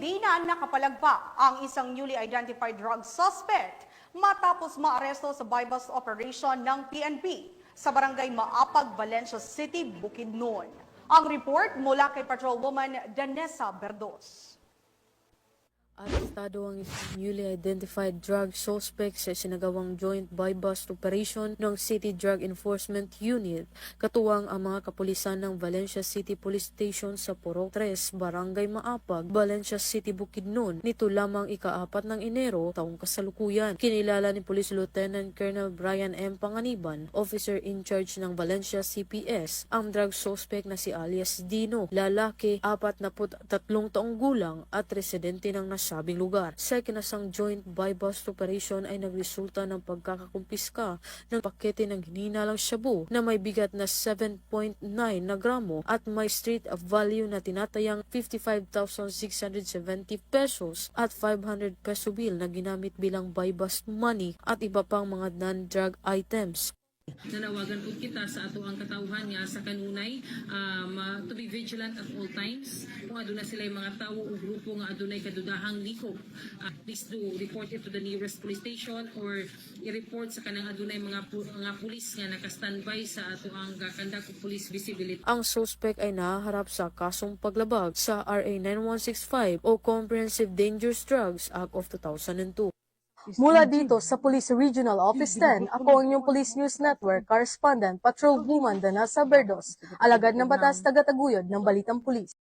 hindi na nakapalagpa ang isang newly identified drug suspect matapos maaresto sa buy-bust operation ng PNP sa barangay Maapag, Valencia City, Bukidnon. Ang report mula kay Patrolwoman Danessa Berdos. Arestado ang isang newly identified drug suspect sa sinagawang joint buy-bust operation ng City Drug Enforcement Unit, katuwang ang mga kapulisan ng Valencia City Police Station sa Purok 3, Barangay Maapag, Valencia City, Bukidnon, nito lamang ika-4 ng Enero taong kasalukuyan. Kinilala ni Police Lieutenant Colonel Brian M. Panganiban, officer in charge ng Valencia CPS, ang drug suspect na si alias Dino, lalaki, 43 taong gulang at residente ng sabing lugar. Sa ikinasang joint buy-bust operation ay nagresulta ng pagkakakumpiska ng pakete ng hinihinalang shabu na may bigat na 7.9 na gramo at may street value na tinatayang 55,670 pesos at 500 peso bill na ginamit bilang buy-bust money at iba pang mga non-drug items. Nanawagan po kita sa ato ang katawhan nga sa kanunay to be vigilant at all times. Kung aduna sila yung mga tao o grupo nga adunay kadudahang likop, please do report it to the nearest police station or i-report sa kanang adunay mga pulis nga naka-standby sa ato ang kandak o police visibility. Ang suspect ay nahaharap sa kasong paglabag sa RA 9165 o Comprehensive Dangerous Drugs Act of 2002. Mula dito sa Police Regional Office 10, ako ang inyong Police News Network Correspondent Patrolwoman Danessa Berdos, alagad ng batas taga-taguyod ng Balitang Pulis.